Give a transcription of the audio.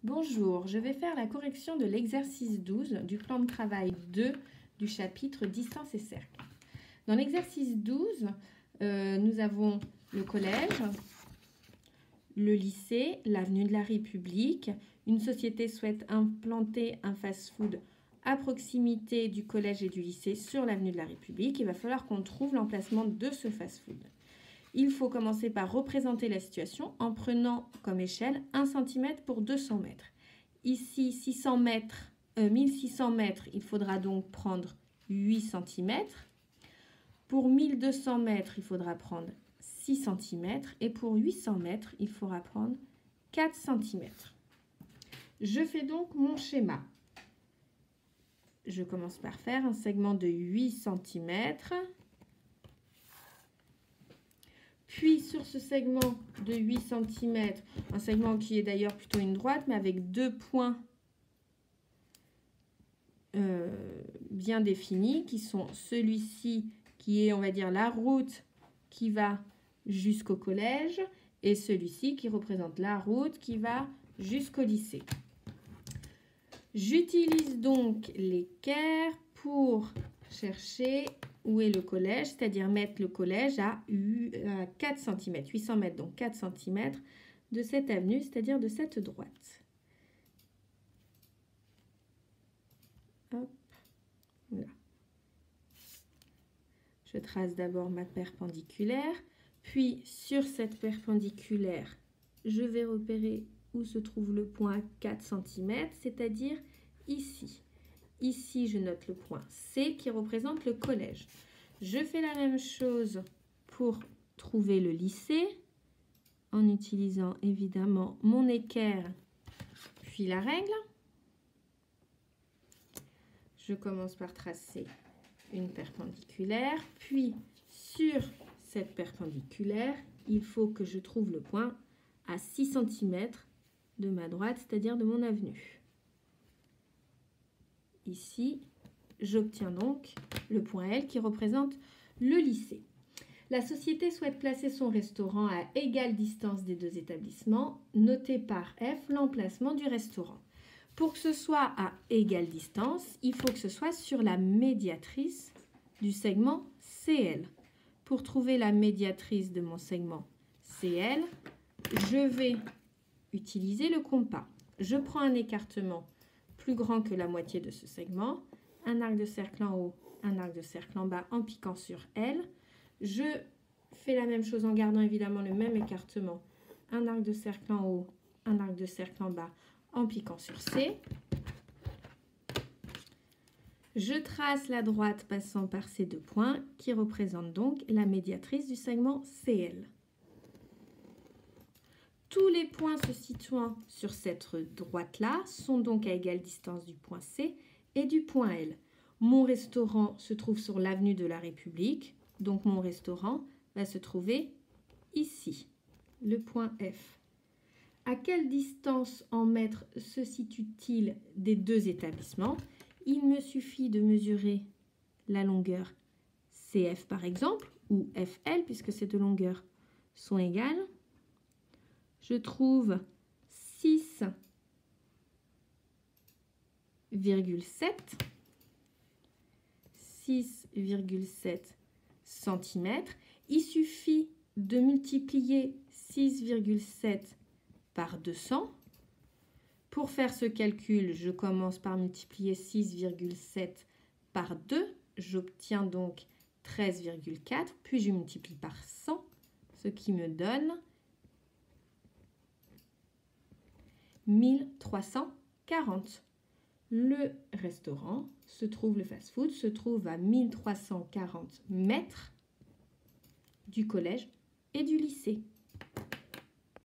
Bonjour, je vais faire la correction de l'exercice 12 du plan de travail 2 du chapitre Distance et cercle. Dans l'exercice 12, nous avons le collège, le lycée, l'avenue de la République. Une société souhaite implanter un fast-food à proximité du collège et du lycée sur l'avenue de la République. Il va falloir qu'on trouve l'emplacement de ce fast-food. Il faut commencer par représenter la situation en prenant comme échelle 1 cm pour 200 mètres. Ici, 1600 mètres, il faudra donc prendre 8 cm. Pour 1200 mètres, il faudra prendre 6 cm. Et pour 800 mètres, il faudra prendre 4 cm. Je fais donc mon schéma. Je commence par faire un segment de 8 cm. Puis sur ce segment de 8 cm, un segment qui est d'ailleurs plutôt une droite, mais avec deux points bien définis, qui sont celui-ci qui est, on va dire, la route qui va jusqu'au collège, et celui-ci qui représente la route qui va jusqu'au lycée. J'utilise donc l'équerre pour chercher où est le collège, c'est-à-dire mettre le collège à 4 cm, 800 mètres, donc 4 cm de cette avenue, c'est-à-dire de cette droite. Hop, là. Je trace d'abord ma perpendiculaire, puis sur cette perpendiculaire, je vais repérer où se trouve le point à 4 cm, c'est-à-dire ici. Ici, je note le point C qui représente le collège. Je fais la même chose pour trouver le lycée en utilisant évidemment mon équerre puis la règle. Je commence par tracer une perpendiculaire, puis sur cette perpendiculaire, il faut que je trouve le point à 6 cm de ma droite, c'est-à-dire de mon avenue. Ici, j'obtiens donc le point L qui représente le lycée. La société souhaite placer son restaurant à égale distance des deux établissements. Notez par F l'emplacement du restaurant. Pour que ce soit à égale distance, il faut que ce soit sur la médiatrice du segment CL. Pour trouver la médiatrice de mon segment CL, je vais utiliser le compas. Je prends un écartement plus grand que la moitié de ce segment, un arc de cercle en haut, un arc de cercle en bas en piquant sur L. Je fais la même chose en gardant évidemment le même écartement, un arc de cercle en haut, un arc de cercle en bas en piquant sur C. Je trace la droite passant par ces deux points qui représentent donc la médiatrice du segment CL. Tous les points se situant sur cette droite-là sont donc à égale distance du point C et du point L. Mon restaurant se trouve sur l'avenue de la République, donc mon restaurant va se trouver ici, le point F. À quelle distance en mètres se situe-t-il des deux établissements? Il me suffit de mesurer la longueur CF par exemple, ou FL, puisque ces deux longueurs sont égales. Je trouve 6,7 cm. Il suffit de multiplier 6,7 par 200. Pour faire ce calcul, je commence par multiplier 6,7 par 2. J'obtiens donc 13,4. Puis je multiplie par 100, ce qui me donne 1340. Le restaurant se trouve, le fast-food se trouve à 1340 mètres du collège et du lycée.